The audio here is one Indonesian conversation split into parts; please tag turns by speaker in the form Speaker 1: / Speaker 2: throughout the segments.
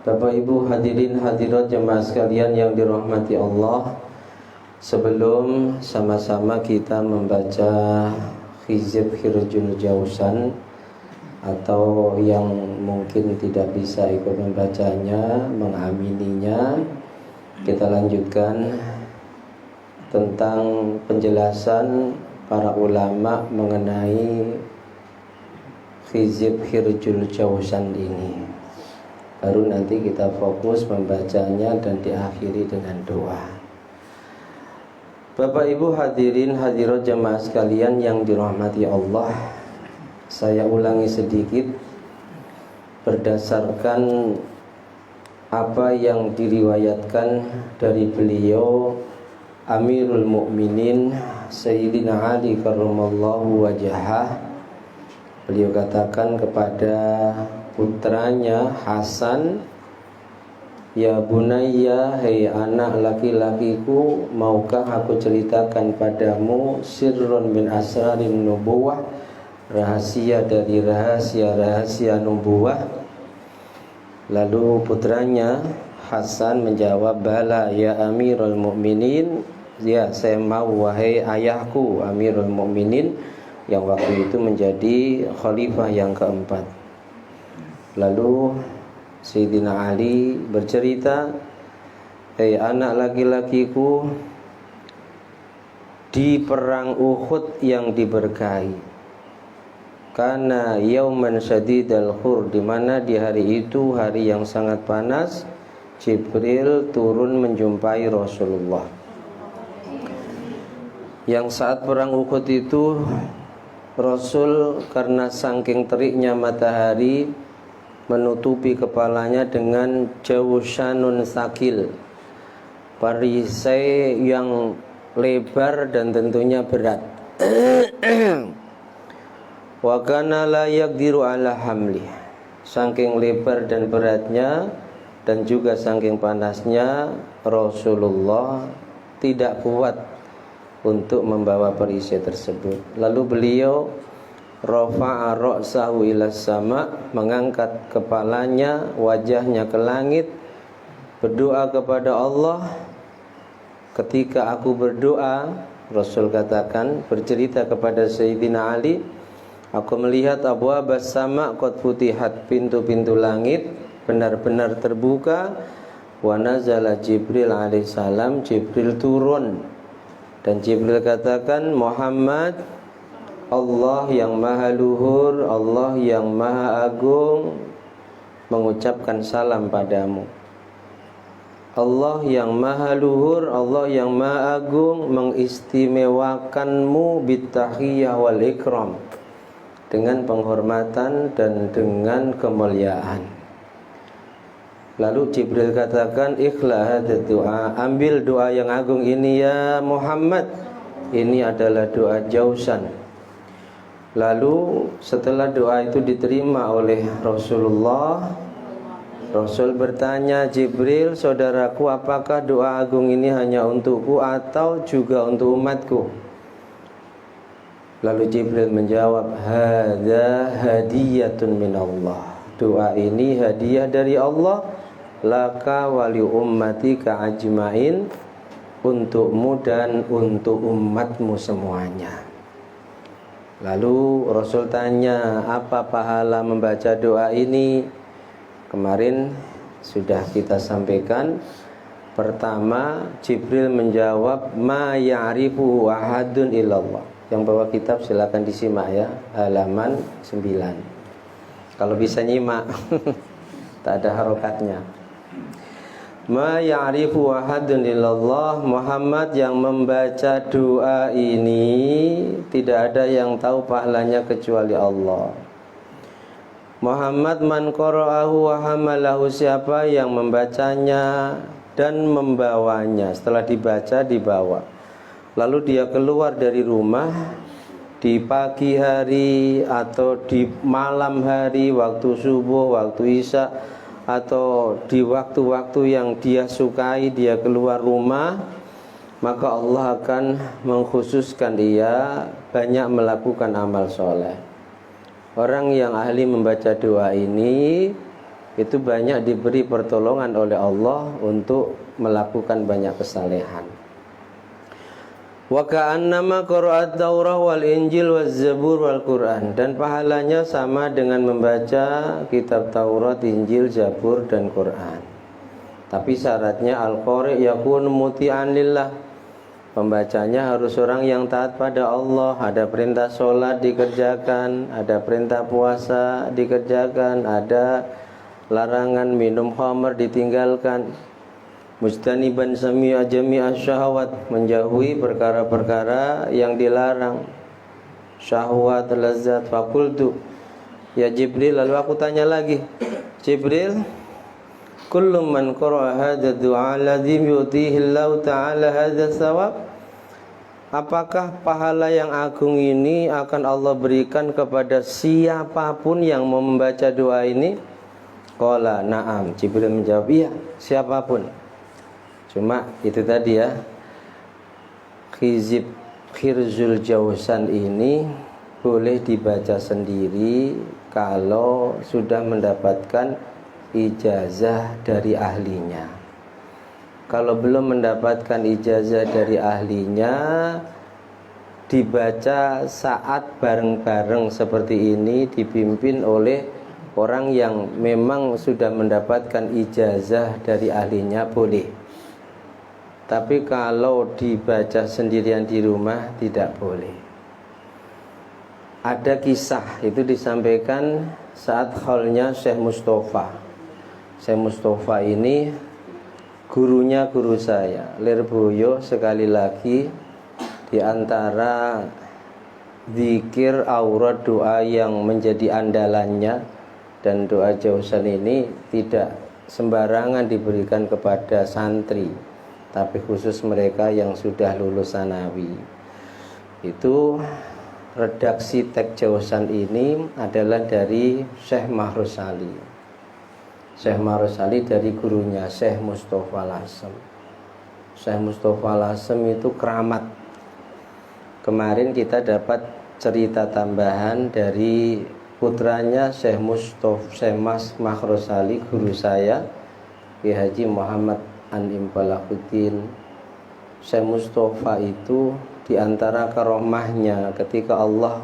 Speaker 1: Bapak Ibu hadirin hadirat jemaah sekalian yang dirahmati Allah, sebelum sama-sama kita membaca Hizib Hirjul Jausan, atau yang mungkin tidak bisa ikut membacanya, mengamininya, kita lanjutkan tentang penjelasan para ulama mengenai Hizib Hirjul Jausan ini. Baru nanti kita fokus membacanya dan diakhiri dengan doa. Bapak Ibu hadirin hadirat jemaah sekalian yang dirahmati Allah, saya ulangi sedikit berdasarkan apa yang diriwayatkan dari beliau Amirul Mukminin Sayyidina Ali karramallahu wajhah. Beliau katakan kepada putranya Hasan, "Ya bunayya, hei anak laki-lakiku, maukah aku ceritakan padamu sirrun min asrarin nubuwah, rahasia dari rahasia-rahasia nubuwah?" Lalu putranya Hasan menjawab, "Bala ya Amirul Mukminin." "Ya, saya mau wahai ayahku Amirul Mukminin," yang waktu itu menjadi khalifah yang keempat. Lalu Sayyidina Ali bercerita, "Hei anak laki-lakiku, di perang Uhud yang diberkahi, karena yauman syadidal khur, di mana di hari itu hari yang sangat panas, Jibril turun menjumpai Rasulullah. Yang saat perang Uhud itu Rasul karena saking teriknya matahari menutupi kepalanya dengan jawshanun sakil, perisai yang lebar dan tentunya berat. Wa kana la yaqdiru ala hamli, saking lebar dan beratnya dan juga saking panasnya, Rasulullah tidak kuat untuk membawa perisai tersebut. Lalu beliau rafa'a ra'sahu ila sama, mengangkat kepalanya, wajahnya ke langit, berdoa kepada Allah. Ketika aku berdoa, Rasul katakan, bercerita kepada Sayyidina Ali, aku melihat abwabas sama qad futihat, pintu-pintu langit benar-benar terbuka. Wa nazala Jibril alaihissalam, Jibril turun, dan Jibril katakan, "Muhammad, Allah yang maha luhur, Allah yang maha agung mengucapkan salam padamu. Allah yang maha luhur, Allah yang maha agung mengistimewakanmu bitahiyah wal ikram, dengan penghormatan dan dengan kemuliaan." Lalu Jibril katakan, "Ikhla hadza doa, ambil doa yang agung ini ya Muhammad, ini adalah doa jausan." Lalu setelah doa itu diterima oleh Rasulullah, Rasul bertanya, "Jibril, saudaraku, apakah doa agung ini hanya untukku atau juga untuk umatku?" Lalu Jibril menjawab, "Hadza hadiyatun minallah." Doa ini hadiah dari Allah, laka wali ummatika ajmain, untukmu dan untuk umatmu semuanya. Lalu Rasul tanya, apa pahala membaca doa ini? Kemarin sudah kita sampaikan. Pertama, Jibril menjawab, "Ma ya'rifu ahadun illallah." Yang bawa kitab silakan disimak ya, halaman 9. Kalau bisa nyimak. Tak ada harokatnya. Ma ya'rifu ahadun illallah, Muhammad yang membaca doa ini tidak ada yang tahu pahalanya kecuali Allah. Muhammad man qara'ahu wa hamalahu, siapa yang membacanya dan membawanya, setelah dibaca dibawa, lalu dia keluar dari rumah di pagi hari atau di malam hari, waktu subuh, waktu isya, atau di waktu-waktu yang dia sukai, dia keluar rumah, maka Allah akan mengkhususkan dia banyak melakukan amal soleh. Orang yang ahli membaca doa ini itu banyak diberi pertolongan oleh Allah untuk melakukan banyak kesalehan. Wa ka'annama qara'at Taurah wal Injil waz Zabur wal Quran, dan pahalanya sama dengan membaca kitab Taurat, Injil, Zabur dan Quran. Tapi syaratnya al-qari' yakun muti'an lillah. Pembacanya harus orang yang taat pada Allah. Ada perintah sholat dikerjakan, ada perintah puasa dikerjakan, ada larangan minum khamr ditinggalkan. Mujtaniban sami'a jami'a syahwat, menjauhi perkara-perkara yang dilarang, syahwat, lazat. Fakultu ya Jibril, lalu aku tanya lagi, Jibril, kullu man qara'a hadha du'a alladhi yu'tihi Allah ta'ala hadha thawab, apakah pahala yang agung ini akan Allah berikan kepada siapapun yang membaca doa ini? Qala na'am, Jibril menjawab, iya, siapapun. Cuma itu tadi ya, Hizib Khirzul Jausan ini boleh dibaca sendiri kalau sudah mendapatkan ijazah dari ahlinya. Kalau belum mendapatkan ijazah dari ahlinya, dibaca saat bareng-bareng seperti ini, dipimpin oleh orang yang memang sudah mendapatkan ijazah dari ahlinya, boleh. Tapi kalau dibaca sendirian di rumah tidak boleh. Ada kisah itu disampaikan saat haulnya Syekh Mustafa. Syekh Mustafa ini gurunya guru saya, Lirboyo. Sekali lagi, di antara zikir aurat doa yang menjadi andalannya, dan doa jausan ini tidak sembarangan diberikan kepada santri, tapi khusus mereka yang sudah lulus sanawi. Itu redaksi teks jausan ini adalah dari Syekh Mahruz Ali. Syekh Mahruz Ali dari gurunya Syekh Mustafa Lasem. Syekh Mustafa Lasem itu keramat. Kemarin kita dapat cerita tambahan dari putranya Syekh Mustafa, Syekh Mahruz Ali, guru saya, Ki Haji Muhammad Andim Balahuddin. Syekh Mustafa itu di antara karomahnya ketika Allah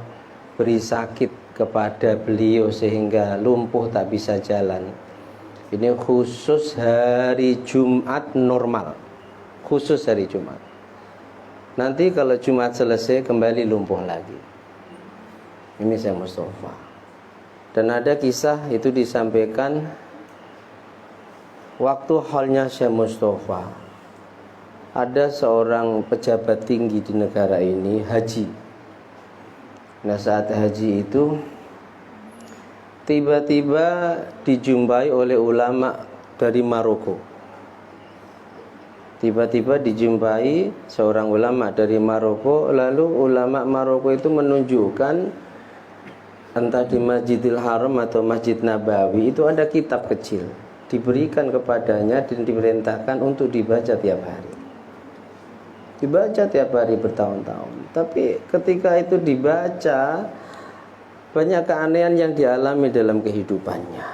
Speaker 1: beri sakit kepada beliau sehingga lumpuh tak bisa jalan. Ini khusus hari Jumat normal, khusus hari Jumat. Nanti kalau Jumat selesai kembali lumpuh lagi. Ini Syekh Mustafa. Dan ada kisah itu disampaikan waktu halnya Syekh Mustafa. Ada seorang pejabat tinggi di negara ini haji. Nah, saat haji itu tiba-tiba dijumpai oleh ulama dari Maroko. Tiba-tiba dijumpai seorang ulama dari Maroko. Lalu ulama Maroko itu menunjukkan entah di Masjidil Haram atau Masjid Nabawi itu ada kitab kecil diberikan kepadanya dan diperintahkan untuk dibaca tiap hari. Dibaca tiap hari bertahun-tahun. Tapi ketika itu dibaca, banyak keanehan yang dialami dalam kehidupannya.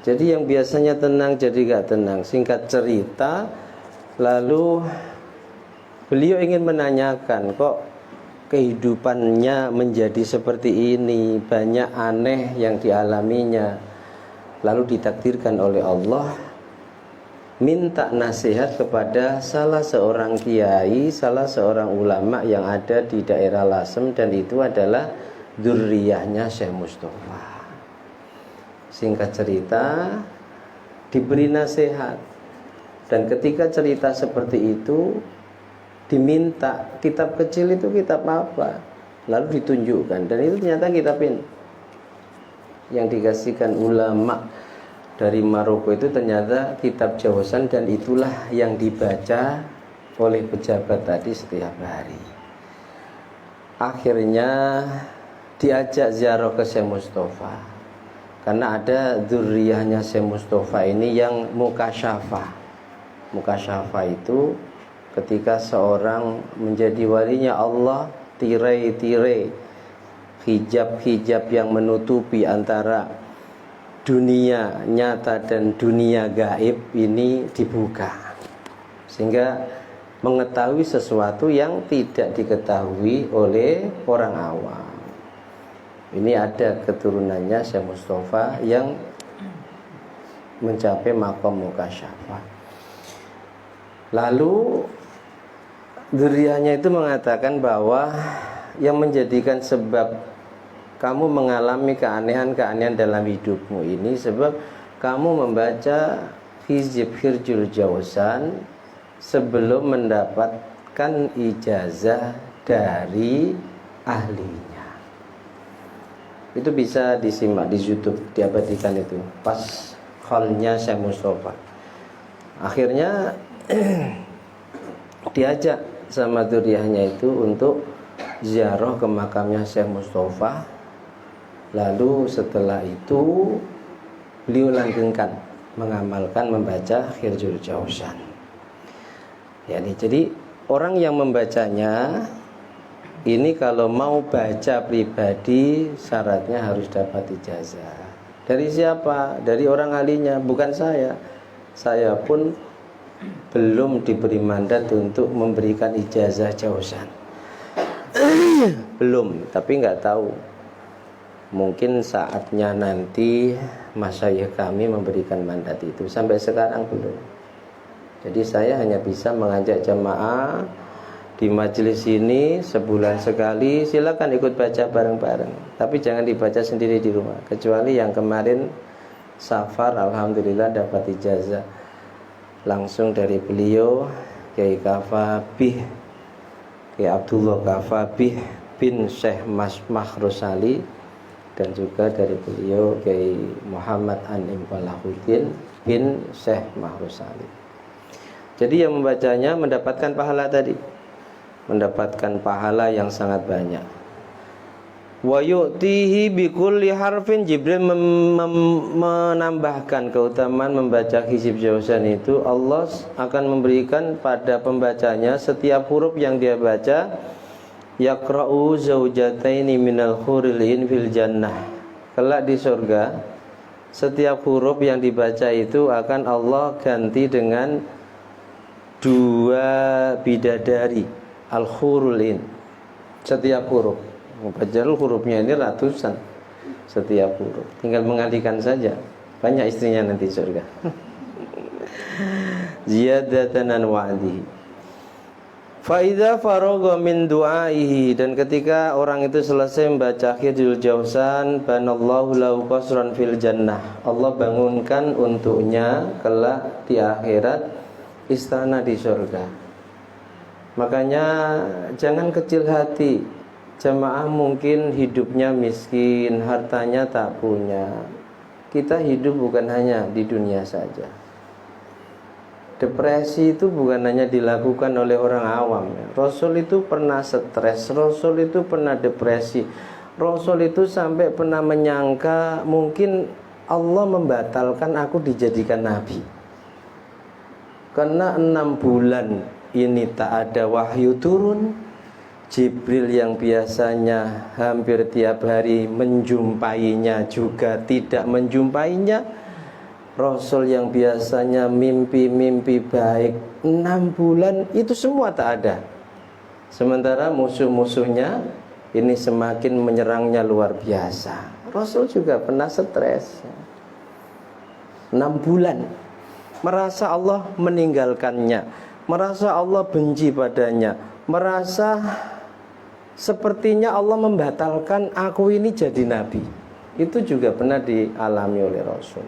Speaker 1: Jadi yang biasanya tenang jadi gak tenang. Singkat cerita, lalu beliau ingin menanyakan, kok kehidupannya menjadi seperti ini, banyak aneh yang dialaminya. Lalu ditakdirkan oleh Allah minta nasihat kepada salah seorang kiai, salah seorang ulama yang ada di daerah Lasem, dan itu adalah dzurriyyahnya Syekh Mustafa. Singkat cerita, diberi nasihat, dan ketika cerita seperti itu diminta kitab kecil itu kitab apa, lalu ditunjukkan, dan itu ternyata kitab ini yang dikasihkan ulama dari Maroko itu ternyata kitab jausan, dan itulah yang dibaca oleh pejabat tadi setiap hari. Akhirnya diajak ziarah ke Syekh Mustafa, karena ada dzurriyyahnya Syekh Mustafa ini yang mukasyafah. Mukasyafah itu ketika seorang menjadi walinya Allah, tirai-tirai, hijab-hijab yang menutupi antara dunia nyata dan dunia gaib ini dibuka, sehingga mengetahui sesuatu yang tidak diketahui oleh orang awam. Ini ada keturunannya Syekh Mustafa yang mencapai maqam mukasyafah. Lalu dzurriyyahnya itu mengatakan bahwa yang menjadikan sebab kamu mengalami keanehan-keanehan dalam hidupmu ini sebab kamu membaca hizib Hirjul Jawzan sebelum mendapatkan ijazah dari ahlinya. Itu bisa disimak di YouTube, diabadikan itu pas khalnya Syekh Mustafa. Akhirnya diajak sama dzurriyyahnya itu untuk ziarah ke makamnya Syekh Mustafa. Lalu setelah itu beliau langgengkan mengamalkan membaca Hirjul Jawzan. Jadi orang yang membacanya ini kalau mau baca pribadi syaratnya harus dapat ijazah. Dari siapa? Dari orang ahlinya, bukan saya. Saya pun belum diberi mandat untuk memberikan ijazah Jawzan. Belum, tapi nggak tahu. Mungkin saatnya nanti masyayikh kami memberikan mandat itu. Sampai sekarang belum. Jadi saya hanya bisa mengajak jamaah di majelis ini sebulan sekali, silakan ikut baca bareng-bareng. Tapi jangan dibaca sendiri di rumah. Kecuali yang kemarin safar, alhamdulillah dapat ijazah langsung dari beliau, Kiai Kafabih, Kiai Abdullah Kafabih bin Syekh Mahrusali, dan juga dari beliau Kiai Muhammad Anim Falahuddin bin Syekh Mahrusali. Jadi yang membacanya mendapatkan pahala tadi, mendapatkan pahala yang sangat banyak. Wa yu'tihi bikulli harfin, Jibril menambahkan keutamaan membaca hizib Jawzan itu, Allah akan memberikan pada pembacanya setiap huruf yang dia baca yaqra'u zaujataini minal huril in fil jannah. Kelak di surga setiap huruf yang dibaca itu akan Allah ganti dengan 2 bidadari al-hurulin. Setiap huruf, padahal hurufnya ini ratusan setiap huruf, tinggal mengalihkan saja, banyak istrinya nanti surga. Ziyadatan an wa'dihi. Fa idza faragha min du'aihi, dan ketika orang itu selesai membaca Hirjul Jawzan, banallahu lahu qasran fil jannah, Allah bangunkan untuknya kelak di akhirat istana di surga. Makanya jangan kecil hati. Jamaah mungkin hidupnya miskin, hartanya tak punya. Kita hidup bukan hanya di dunia saja. Depresi itu bukan hanya dilakukan oleh orang awam. Rasul itu pernah stres, Rasul itu pernah depresi, Rasul itu sampai pernah menyangka mungkin Allah membatalkan aku dijadikan nabi. Karena 6 bulan ini tak ada wahyu turun, Jibril yang biasanya hampir tiap hari menjumpainya juga tidak menjumpainya, Rasul yang biasanya mimpi-mimpi baik 6 bulan itu semua tak ada. Sementara musuh-musuhnya ini semakin menyerangnya luar biasa. Rasul juga pernah stres 6 bulan, merasa Allah meninggalkannya, merasa Allah benci padanya, merasa sepertinya Allah membatalkan aku ini jadi nabi. Itu juga pernah dialami oleh Rasul.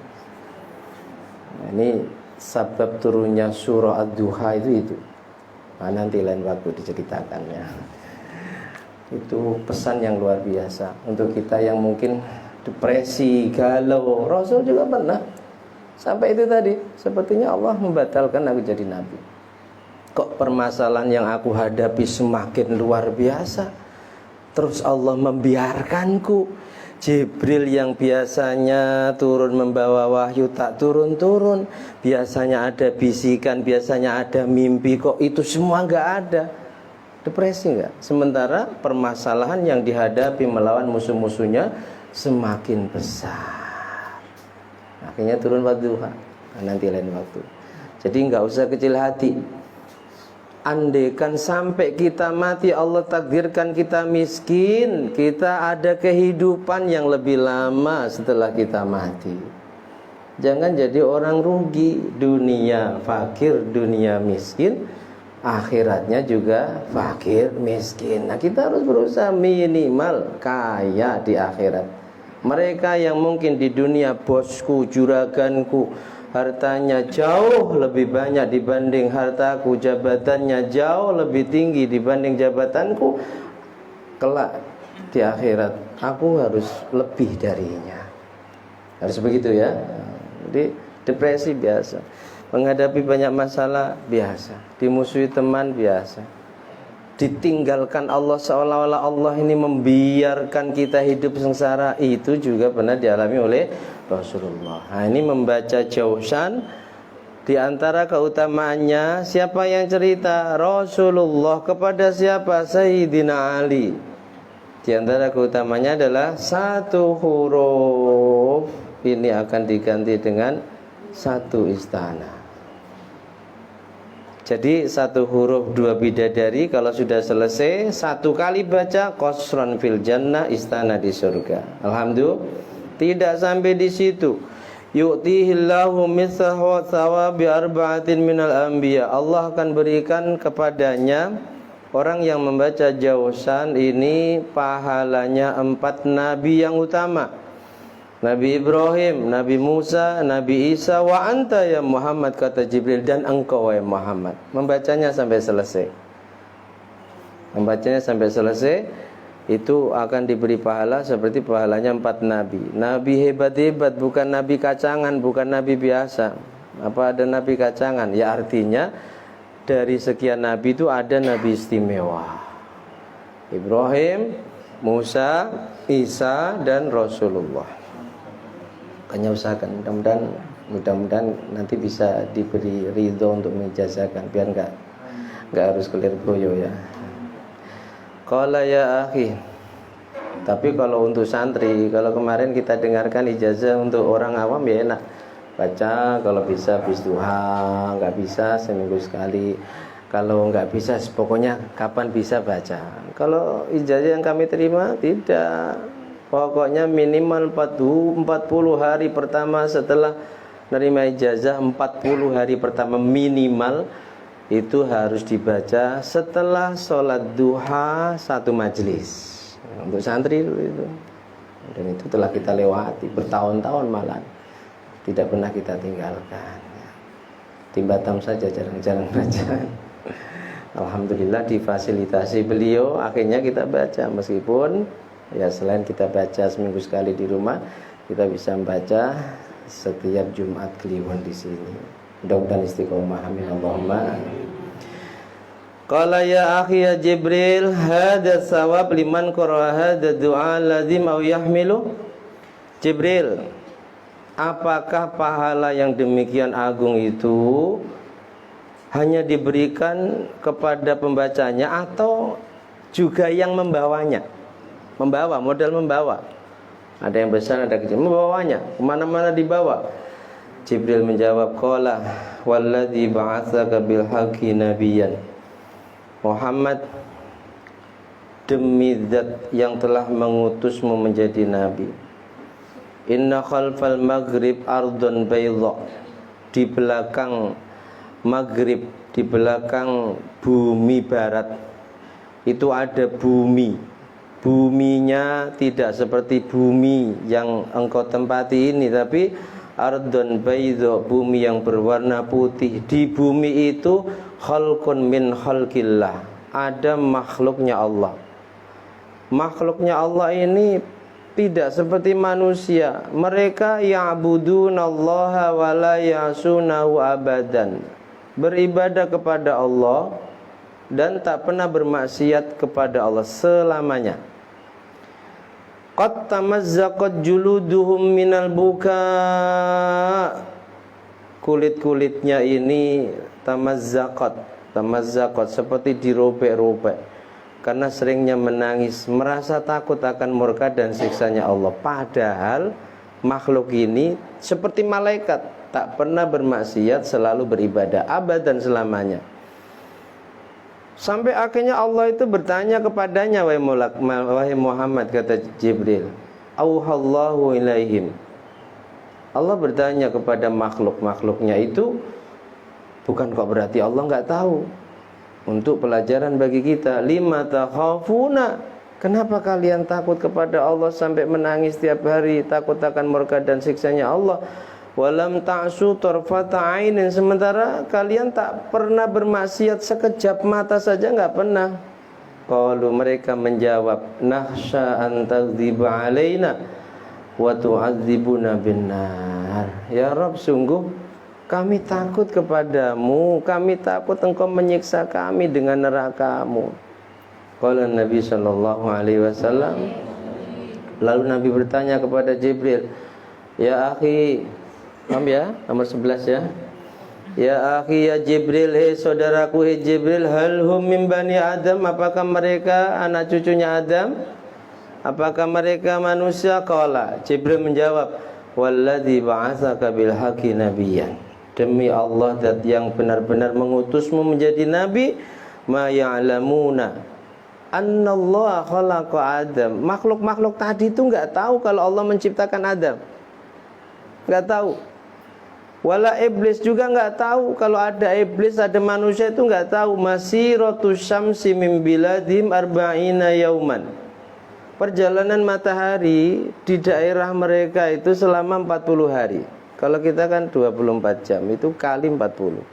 Speaker 1: Nah, ini sebab turunnya surah Ad-Duha itu. Nah, nanti lain waktu diceritakannya. Itu pesan yang luar biasa untuk kita yang mungkin depresi, galau. Rasul juga pernah sampai itu tadi, sepertinya Allah membatalkan aku jadi nabi. Kok permasalahan yang aku hadapi semakin luar biasa, terus Allah membiarkanku. Jibril yang biasanya turun membawa wahyu tak turun-turun, biasanya ada bisikan, biasanya ada mimpi, kok itu semua enggak ada. Depresi enggak? Sementara permasalahan yang dihadapi melawan musuh-musuhnya semakin besar. akhirnya turun wadduha. Nanti lain waktu. Jadi nggak usah kecil hati. Andaikan sampai kita mati Allah takdirkan kita miskin, kita ada kehidupan yang lebih lama setelah kita mati. Jangan jadi orang rugi, dunia fakir, dunia miskin, akhiratnya juga fakir, miskin. Nah, kita harus berusaha minimal kaya di akhirat. Mereka yang mungkin di dunia bosku, juraganku, hartanya jauh lebih banyak dibanding hartaku, jabatannya jauh lebih tinggi dibanding jabatanku, kelak di akhirat aku harus lebih darinya. Harus begitu ya. Jadi depresi biasa, menghadapi banyak masalah biasa, dimusuhi teman biasa, ditinggalkan Allah seolah-olah Allah ini membiarkan kita hidup sengsara, itu juga pernah dialami oleh Rasulullah. Nah, ini membaca Jausan, di antara keutamaannya siapa yang cerita? Rasulullah. Kepada siapa? Sayyidina Ali. Di antara keutamanya adalah satu huruf ini akan diganti dengan satu istana. Jadi satu huruf dua bidadari, kalau sudah selesai satu kali baca qasran fil jannah, istana di surga. Alhamdulillah. Tidak sampai di situ. Yu'tihillahu mithlahu thawabi arba'atin minal anbiya. Allah akan berikan kepadanya, orang yang membaca Jausan ini, pahalanya 4 nabi yang utama. Nabi Ibrahim, Nabi Musa, Nabi Isa, wa anta ya Muhammad, kata Jibril, dan engkau ya Muhammad. Membacanya sampai selesai. Membacanya sampai selesai, itu akan diberi pahala seperti pahalanya 4 nabi. Nabi hebat-hebat, bukan nabi kacangan, bukan nabi biasa. Apa ada nabi kacangan? Ya artinya dari sekian nabi itu ada nabi istimewa. Ibrahim, Musa, Isa, dan Rasulullah. Makanya usahakan, mudah-mudahan nanti bisa diberi ridho untuk menijazahkan, biar enggak harus kelir boyo ya. Qala ya akhi. Tapi kalau untuk santri, kalau kemarin kita dengarkan ijazah untuk orang awam ya enak. Baca kalau bisa habis duha, enggak bisa seminggu sekali. Kalau enggak bisa pokoknya kapan bisa baca. Kalau ijazah yang kami terima tidak. Pokoknya minimal 40 hari pertama setelah menerima ijazah, 40 hari pertama minimal itu harus dibaca setelah sholat duha 1 majelis. Untuk santri itu. Dan itu telah kita lewati bertahun-tahun malah, tidak pernah kita tinggalkan. Di Batam saja jarang-jarang baca. Alhamdulillah difasilitasi beliau, akhirnya kita baca. Meskipun ya selain kita baca seminggu sekali di rumah, kita bisa membaca setiap Jumat Kliwon di sini. Mudah-mudahan istiqomah, amin Allahumma. Qala ya akhi ya Jibril, hadza sawab liman qara hadza du'a lazim aw yahmilu. Jibril, apakah pahala yang demikian agung itu hanya diberikan kepada pembacanya atau juga yang membawanya? Membawa, modal membawa. Ada yang besar, ada kecil, membawanya kemana-mana dibawa. Jibril menjawab, qala walladzi ba'atsaka bil haqqi nabiyyan. Muhammad, demi zat yang telah mengutusmu menjadi nabi. Inna khalfal maghrib ardun bayda. Di belakang maghrib, di belakang bumi barat itu ada bumi. Buminya tidak seperti bumi yang engkau tempati ini, tapi ardun bayda, bumi yang berwarna putih. Di bumi itu khalqun min khalqillah, ada makhluknya Allah. Makhluknya Allah ini tidak seperti manusia. Mereka ya'budunallaha wa la ya'sunahu abadan. Beribadah kepada Allah dan tak pernah bermaksiat kepada Allah selamanya. Qad tamazzaqat juluduhum minal buka. Kulit-kulitnya ini tamazzaqat seperti dirobek-robek karena seringnya menangis, merasa takut akan murka dan siksanya Allah. Padahal makhluk ini seperti malaikat, tak pernah bermaksiat, selalu beribadah abad dan selamanya. Sampai akhirnya Allah itu bertanya kepadanya, wahai Muhammad, kata Jibril, auhallahu ilaihim. Allah bertanya kepada makhluk-makhluknya itu, bukan kok berarti Allah nggak tahu. Untuk pelajaran bagi kita, lima takhafuna, kenapa kalian takut kepada Allah sampai menangis setiap hari, takut akan murka dan siksanya Allah? Walam ta'su tarfata ainin, sementara kalian tak pernah bermaksiat sekejap mata saja, nggak pernah. Qalu, mereka menjawab, nakhsha an taghdiba alaina wa tu'adzibuna binnar. Ya Rabb, sungguh kami takut kepadamu, kami takut engkau menyiksa kami dengan neraka-Mu. Qala Nabi sallallahu alaihi wasallam, lalu Nabi bertanya kepada Jibril, ya akhi, paham ya, nomor 11 ya. Ya akhi, ya Jibril, hei saudaraku, hei Jibril, hal hum min bani Adam, apakah mereka anak cucunya Adam? Apakah mereka manusia? Qala, Jibril menjawab, walladzi ba'atsaka bil haqqi nabiyyan, demi Allah zat yang benar-benar mengutusmu menjadi nabi, ma ya'lamuna annallaha khalaqa Adam. Makhluk-makhluk tadi itu enggak tahu kalau Allah menciptakan Adam. Enggak tahu. Wala iblis juga enggak tahu kalau ada iblis, ada manusia, itu enggak tahu. Masiratu syamsi min biladhim arba'ina yauman. Perjalanan matahari di daerah mereka itu selama 40 hari. Kalau kita kan 24 jam, itu kali 40.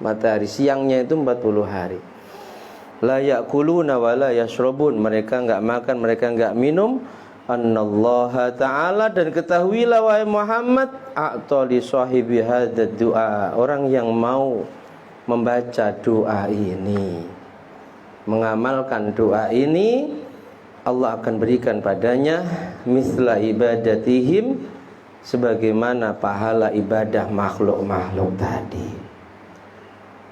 Speaker 1: Matahari siangnya itu 40 hari. La ya'kuluna wa la yashrabun, mereka enggak makan, mereka enggak minum. Annallaha ta'ala, dan ketahuilah wahai Muhammad, a'ta li sahibi hadzal du'a, orang yang mau membaca doa ini, mengamalkan doa ini, Allah akan berikan padanya misla ibadatihim, sebagaimana pahala ibadah makhluk-makhluk tadi.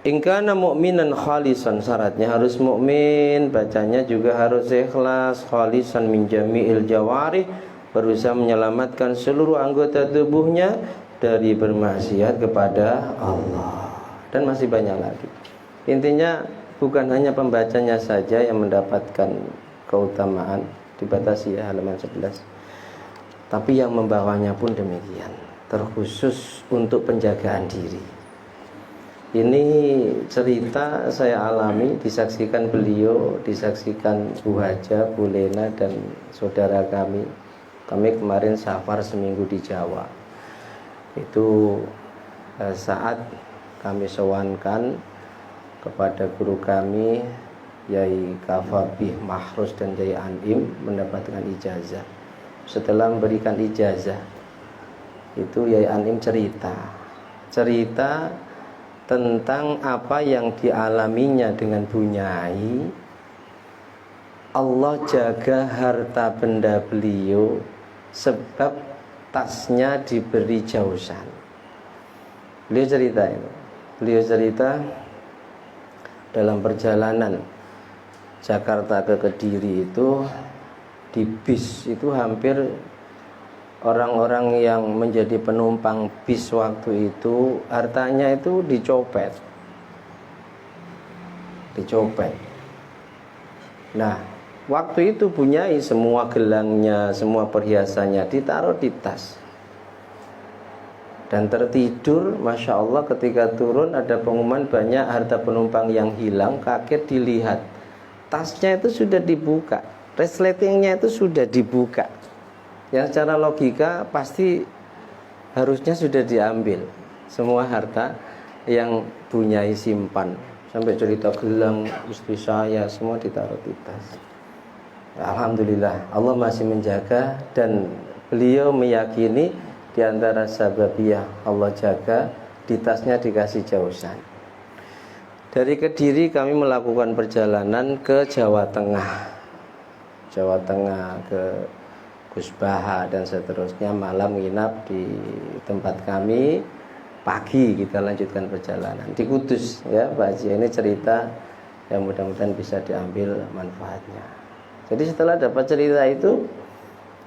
Speaker 1: In kana mu'minan khalisan, syaratnya harus mukmin, bacanya juga harus ikhlas, khalisan min jami'il jawarih, berusaha menyelamatkan seluruh anggota tubuhnya dari bermaksiat kepada Allah. Dan masih banyak lagi. Intinya bukan hanya pembacanya saja yang mendapatkan keutamaan, dibatasi ya halaman 11, tapi yang membawanya pun demikian, terkhusus untuk penjagaan diri. Ini cerita saya alami, disaksikan beliau, disaksikan Bu Haja, Bu Lena, dan saudara kami. Kami kemarin safar seminggu di Jawa. Itu saat kami sowankan kepada guru kami, Yai Kafabih Mahrus dan Yai Anim, mendapatkan ijazah. Setelah memberikan ijazah itu, Yai Anim cerita tentang apa yang dialaminya dengan Bu Nyai. Allah jaga harta benda beliau sebab tasnya diberi jausan. Beliau cerita dalam perjalanan Jakarta ke Kediri itu, di bis itu hampir orang-orang yang menjadi penumpang bis waktu itu hartanya itu dicopet. Nah, waktu itu punyai semua gelangnya, semua perhiasannya ditaruh di tas. Dan tertidur, Masya Allah, ketika turun ada pengumuman banyak harta penumpang yang hilang. Kaget dilihat, tasnya itu sudah dibuka, resletingnya itu sudah dibuka. Yang secara logika pasti harusnya sudah diambil semua harta yang Bunyai simpan. Sampai cerita gelang istri saya semua ditaruh di tas. Alhamdulillah, Allah masih menjaga, dan beliau meyakini di antara sababiyah Allah jaga, di tasnya dikasih jausan. Dari Kediri kami melakukan perjalanan ke Jawa Tengah ke Gusbaha dan seterusnya. Malam nginap di tempat kami, pagi kita lanjutkan perjalanan di Kudus ya Pak Haji. Ini cerita yang mudah-mudahan bisa diambil manfaatnya. Jadi setelah dapat cerita itu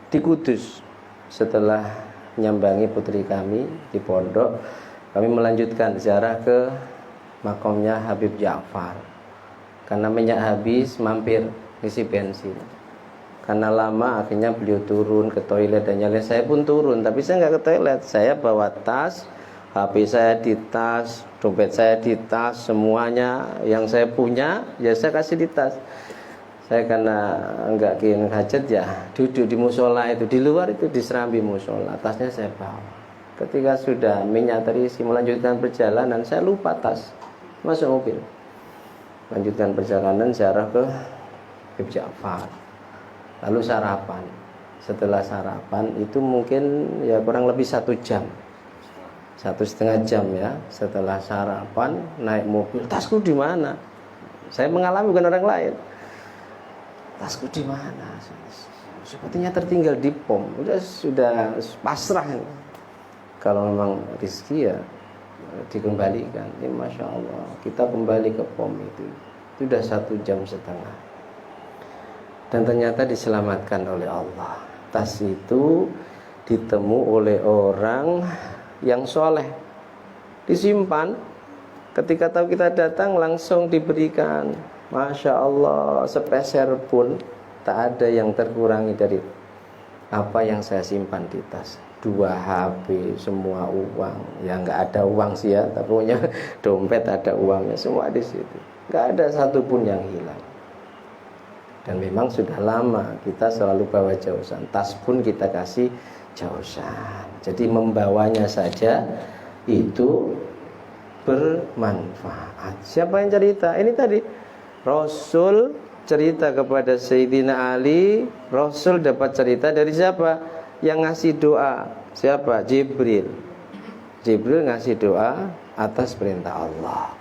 Speaker 1: di Kudus, setelah nyambangi putri kami di pondok, kami melanjutkan ziarah ke makamnya Habib Ja'far. Karena minyak habis, mampir isi bensin. Karena lama akhirnya beliau turun ke toilet dan nyalain. Saya pun turun, tapi saya nggak ke toilet. Saya bawa tas, HP saya di tas, dompet saya di tas, semuanya yang saya punya ya saya kasih di tas. Saya karena nggak ingin hajat ya duduk di musola itu, di luar itu di serambi musola, tasnya saya bawa. Ketika sudah minyak terisi melanjutkan perjalanan, saya lupa tas, masuk mobil. Lanjutkan perjalanan ziarah ke Habib Ja'far. Lalu sarapan. Setelah sarapan itu mungkin ya kurang lebih 1 jam, 1,5 jam ya. Setelah sarapan naik mobil, tasku di mana? Saya mengalami bukan orang lain. Tasku di mana? Sepertinya tertinggal di pom. Sudah pasrah. Kalau memang rezeki ya dikembalikan. Ini masya Allah. Kita kembali ke pom itu. Sudah 1,5 jam. Dan ternyata diselamatkan oleh Allah. Tas itu ditemu oleh orang yang soleh, disimpan. Ketika tahu kita datang langsung diberikan. Masya Allah, sepeser pun tak ada yang terkurangi dari apa yang saya simpan di tas. 2 HP, semua uang. Ya nggak ada uang sih ya, tapi punya dompet ada uangnya, semua di situ. Nggak ada satupun yang hilang. Dan memang sudah lama kita selalu bawa jausan. Tas pun kita kasih jausan. Jadi membawanya saja itu bermanfaat. Siapa yang cerita? Ini tadi Rasul cerita kepada Sayyidina Ali. Rasul dapat cerita dari siapa? Yang ngasih doa. Siapa? Jibril. Jibril ngasih doa atas perintah Allah.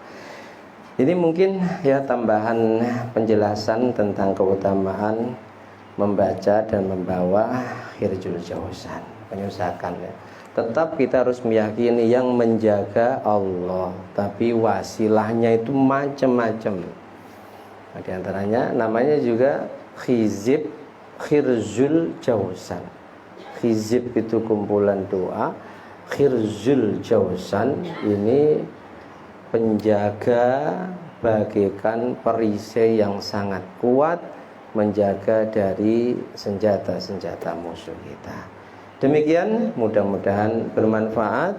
Speaker 1: Ini mungkin ya tambahan penjelasan tentang keutamaan membaca dan membawa Khirjul Jausan, penyusakan ya. Tetap kita harus meyakini yang menjaga Allah, tapi wasilahnya itu macam-macam. Nah, di antaranya namanya juga Khizib Khirjul Jausan. Khizib itu kumpulan doa, Khirjul Jausan ini penjaga bagaikan perisai yang sangat kuat menjaga dari senjata-senjata musuh kita. Demikian, mudah-mudahan bermanfaat.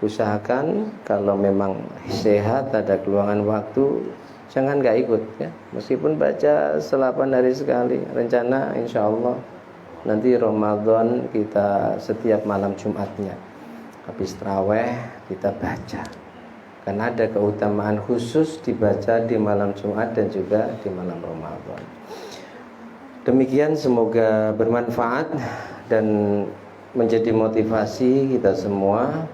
Speaker 1: Usahakan kalau memang sehat, ada keluangan waktu, jangan gak ikut ya. Meskipun baca 8 hari sekali. Rencana insya Allah nanti Ramadan kita setiap malam Jumatnya habis tarawih kita baca. Karena ada keutamaan khusus dibaca di malam Jumat dan juga di malam Ramadan. Demikian, semoga bermanfaat dan menjadi motivasi kita semua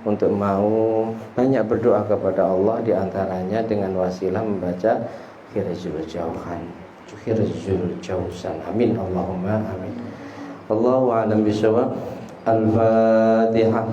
Speaker 1: untuk mau banyak berdoa kepada Allah, di antaranya dengan wasilah membaca Khirjul Jausan. Khirjul Jausan. Amin Allahumma amin. Allahu a'lam bishawab. Al-Fatihah.